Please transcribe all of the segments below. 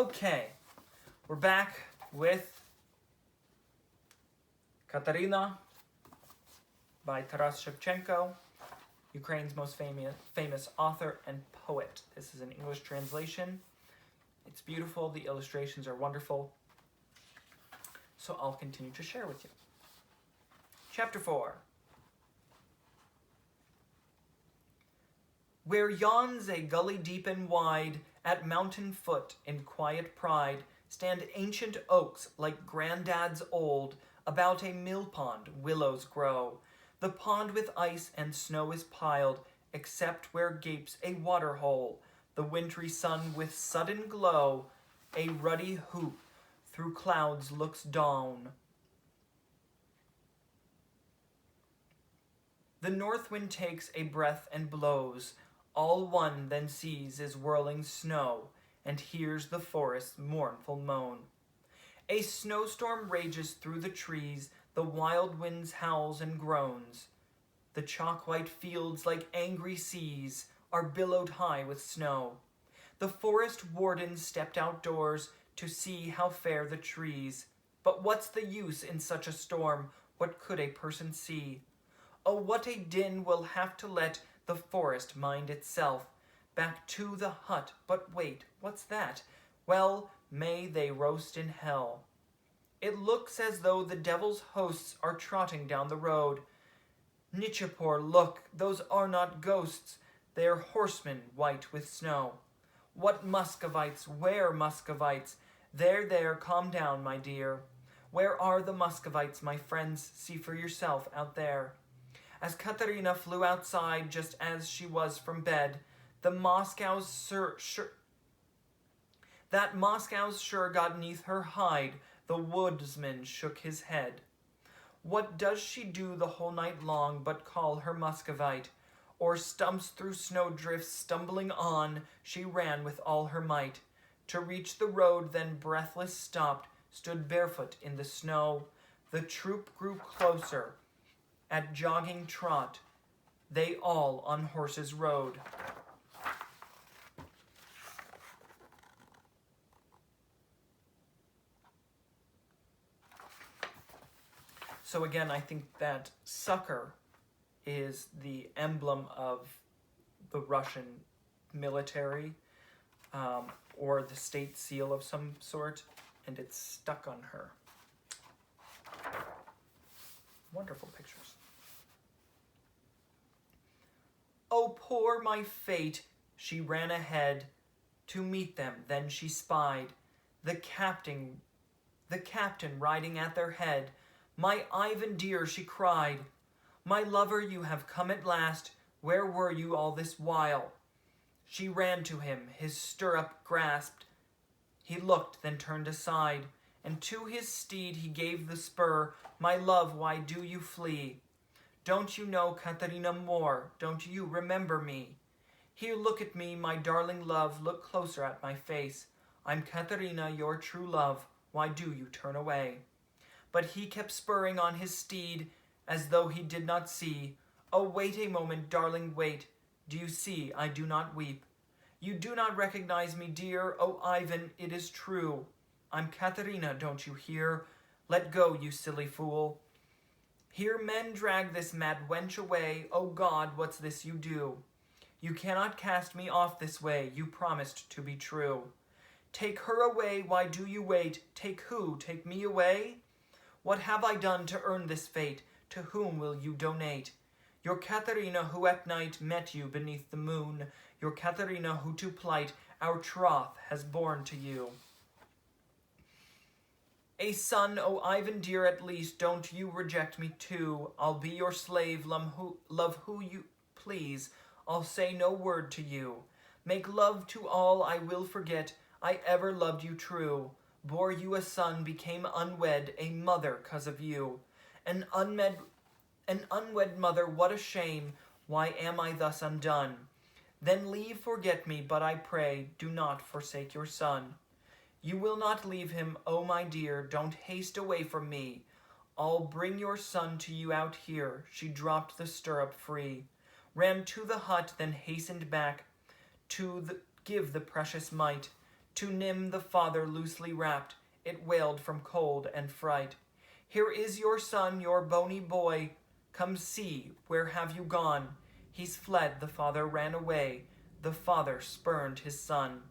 Okay, we're back with Kateryna by Taras Shevchenko, Ukraine's most famous author and poet. This is an English translation. It's beautiful, the illustrations are wonderful, so I'll continue to share with you. Chapter 4. Where yawns a gully deep and wide, at mountain foot, in quiet pride, stand ancient oaks like granddads old. About a mill pond willows grow. The pond with ice and snow is piled, except where gapes a water hole. The wintry sun with sudden glow, a ruddy hoop, through clouds looks down. The north wind takes a breath and blows. All one then sees is whirling snow, and hears the forest's mournful moan. A snowstorm rages through the trees, the wild winds howls and groans. The chalk-white fields like angry seas are billowed high with snow. The forest warden stepped outdoors to see how fare the trees. But what's the use in such a storm? What could a person see? Oh, what a din we'll have to let the forest mind itself. Back to the hut, but wait, what's that? Well, may they roast in hell. It looks as though the devil's hosts are trotting down the road. Nichapor, look, those are not ghosts, they're horsemen white with snow. What Muscovites, where Muscovites? There, calm down, my dear. Where are the Muscovites, my friends? See for yourself out there. As Kateryna flew outside, just as she was from bed, that Moscow's sure got neath her hide. The woodsman shook his head. What does she do the whole night long but call her Muscovite? Or stumps through snowdrifts stumbling on, she ran with all her might. To reach the road, then breathless stopped, stood barefoot in the snow. The troop grew closer. At jogging trot, they all on horses rode. So again, I think that sucker is the emblem of the Russian military, or the state seal of some sort, and it's stuck on her. Wonderful pictures. Oh, poor my fate, she ran ahead to meet them. Then she spied the captain riding at their head. My Ivan dear, she cried, my lover, you have come at last. Where were you all this while? She ran to him, his stirrup grasped. He looked, then turned aside, and to his steed he gave the spur. My love, why do you flee? Don't you know Kateryna more? Don't you remember me? Here, look at me, my darling love. Look closer at my face. I'm Kateryna, your true love. Why do you turn away? But he kept spurring on his steed, as though he did not see. Oh, wait a moment, darling, wait. Do you see I do not weep? You do not recognize me, dear. Oh, Ivan, it is true. I'm Kateryna, don't you hear? Let go, you silly fool. Here men drag this mad wench away. Oh God, what's this you do? You cannot cast me off this way. You promised to be true. Take her away, why do you wait? Take who? Take me away? What have I done to earn this fate? To whom will you donate? Your Kateryna who at night met you beneath the moon. Your Kateryna who to plight our troth has borne to you. A son, oh Ivan dear, at least, don't you reject me too. I'll be your slave, love who you please. I'll say no word to you. Make love to all, I will forget. I ever loved you true. Bore you a son, became unwed, a mother 'cause of you. An unwed mother, what a shame. Why am I thus undone? Then leave forget me, but I pray, do not forsake your son. You will not leave him, oh my dear, don't haste away from me. I'll bring your son to you out here. She dropped the stirrup free, ran to the hut, then hastened back to give the precious mite To Nim the father loosely wrapped, it wailed from cold and fright. Here is your son, your bony boy. Come see, where have you gone? He's fled, the father ran away. The father spurned his son.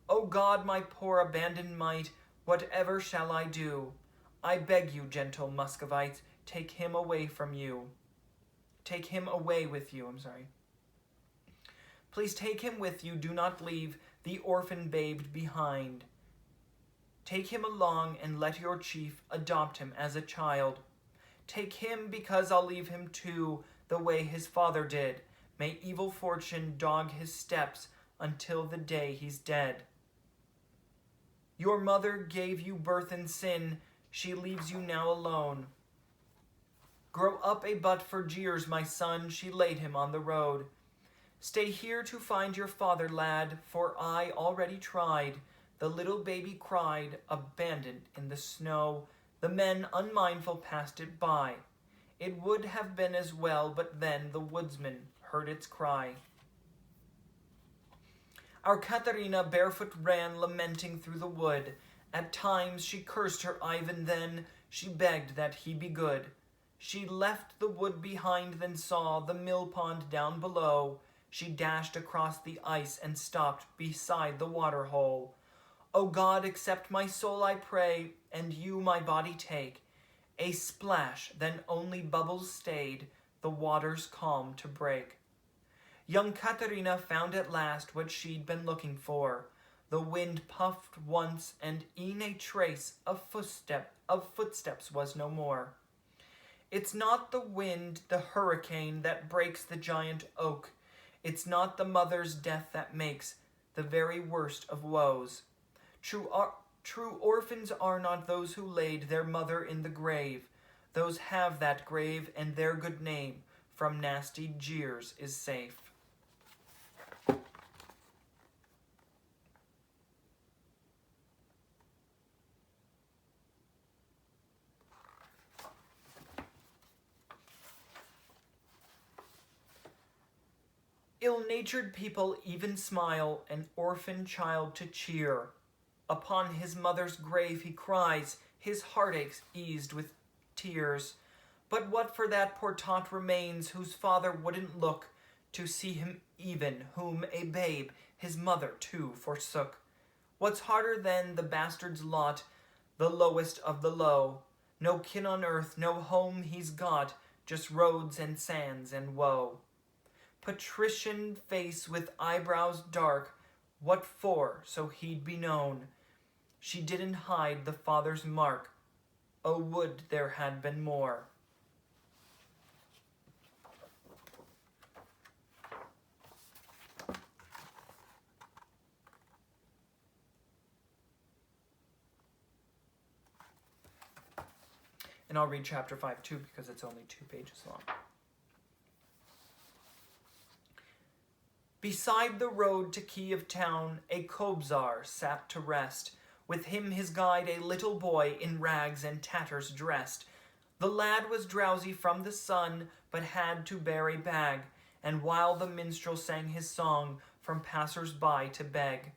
O God, my poor abandoned mite, whatever shall I do? I beg you, gentle Muscovites, take him away from you. Take him away with you, Please take him with you, do not leave the orphan babe behind. Take him along and let your chief adopt him as a child. Take him because I'll leave him too, the way his father did. May evil fortune dog his steps until the day he's dead. Your mother gave you birth in sin, she leaves you now alone. Grow up a butt for jeers, my son, she laid him on the road. Stay here to find your father, lad, for I already tried. The little baby cried, abandoned in the snow. The men, unmindful, passed it by. It would have been as well, but then the woodsman heard its cry. Our Kateryna barefoot ran, lamenting through the wood. At times she cursed her Ivan, then she begged that he be good. She left the wood behind, then saw the mill pond down below. She dashed across the ice and stopped beside the water hole. O God, accept my soul, I pray, and you my body take. A splash, then only bubbles stayed, the waters calm to break. Young Kateryna found at last what she'd been looking for. The wind puffed once, and e'en a trace of footsteps was no more. It's not the wind, the hurricane, that breaks the giant oak. It's not the mother's death that makes the very worst of woes. True orphans are not those who laid their mother in the grave. Those have that grave, and their good name from nasty jeers is safe. Ill-natured people even smile, an orphan child to cheer. Upon his mother's grave he cries, his heartaches eased with tears. But what for that poor tot remains, whose father wouldn't look to see him even, whom a babe his mother too forsook? What's harder than the bastard's lot, the lowest of the low? No kin on earth, no home he's got, just roads and sands and woe. Patrician face with eyebrows dark, what for, so he'd be known? She didn't hide the father's mark. Oh, would there had been more. And I'll read chapter 5 too, because it's only 2 pages long. Beside the road to Kiev town, a Kobzar sat to rest. With him his guide, a little boy in rags and tatters dressed. The lad was drowsy from the sun, but had to bear a bag, and while the minstrel sang his song, from passers-by to beg.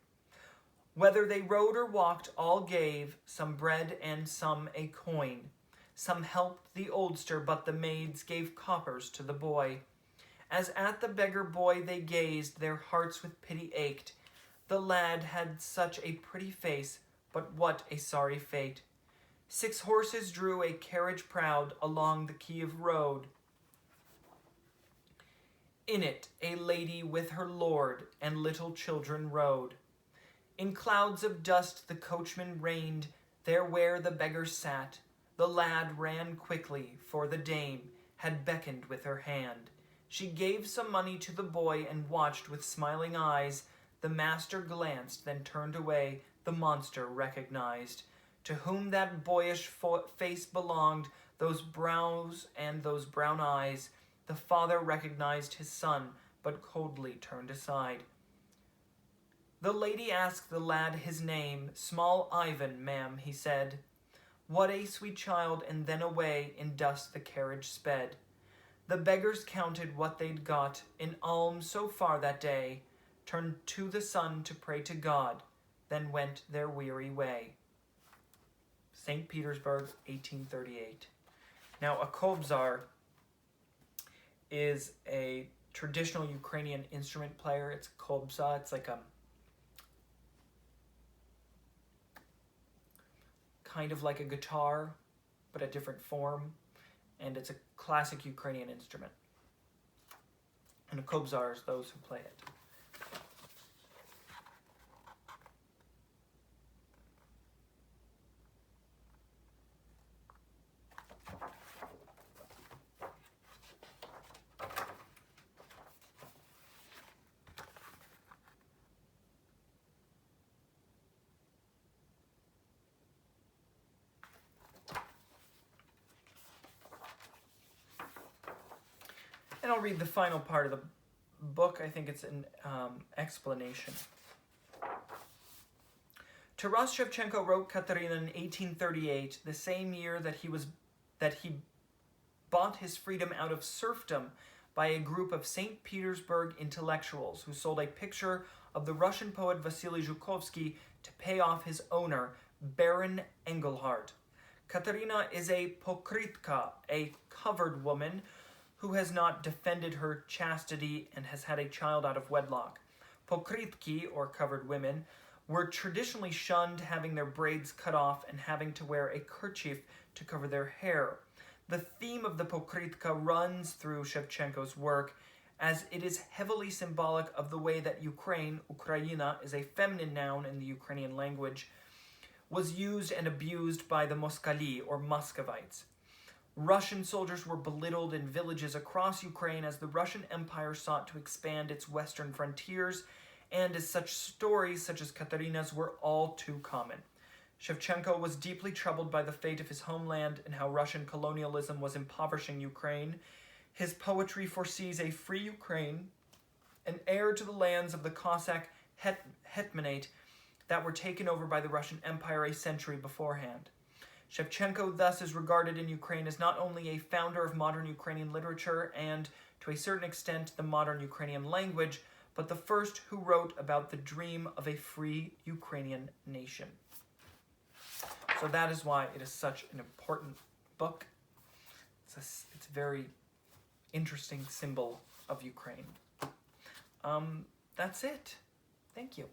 Whether they rode or walked, all gave, some bread and some a coin. Some helped the oldster, but the maids gave coppers to the boy. As at the beggar boy they gazed, their hearts with pity ached. The lad had such a pretty face, but what a sorry fate. 6 horses drew a carriage proud along the Kiev road. In it a lady with her lord and little children rode. In clouds of dust the coachman reigned, there where the beggar sat. The lad ran quickly, for the dame had beckoned with her hand. She gave some money to the boy and watched with smiling eyes. The master glanced, then turned away, the monster recognized. To whom that boyish face belonged, those brows and those brown eyes. The father recognized his son, but coldly turned aside. The lady asked the lad his name. Small Ivan, ma'am, he said. What a sweet child, and then away in dust the carriage sped. The beggars counted what they'd got in alms so far that day, turned to the sun to pray to God. then went their weary way. St. Petersburg, 1838. Now, a kobzar is a traditional Ukrainian instrument player. It's a kobza. It's like a kind of like a guitar, but a different form. And it's a classic Ukrainian instrument. And a kobzar is those who play it. And I'll read the final part of the book. I think it's an explanation. Taras Shevchenko wrote Kateryna in 1838, the same year that he bought his freedom out of serfdom by a group of St. Petersburg intellectuals who sold a picture of the Russian poet Vasily Zhukovsky to pay off his owner, Baron Engelhard. Kateryna is a pokrytka, a covered woman who has not defended her chastity and has had a child out of wedlock. Pokrytki, or covered women, were traditionally shunned, having their braids cut off and having to wear a kerchief to cover their hair. The theme of the pokrytka runs through Shevchenko's work, as it is heavily symbolic of the way that Ukraina is a feminine noun in the Ukrainian language, was used and abused by the Moskali, or Muscovites. Russian soldiers were belittled in villages across Ukraine as the Russian Empire sought to expand its western frontiers, and as such stories such as Kateryna's were all too common. Shevchenko was deeply troubled by the fate of his homeland and how Russian colonialism was impoverishing Ukraine. His poetry foresees a free Ukraine, an heir to the lands of the Cossack hetmanate that were taken over by the Russian Empire a century beforehand. Shevchenko thus is regarded in Ukraine as not only a founder of modern Ukrainian literature and, to a certain extent, the modern Ukrainian language, but the first who wrote about the dream of a free Ukrainian nation. So that is why it is such an important book. It's a very interesting symbol of Ukraine. That's it. Thank you.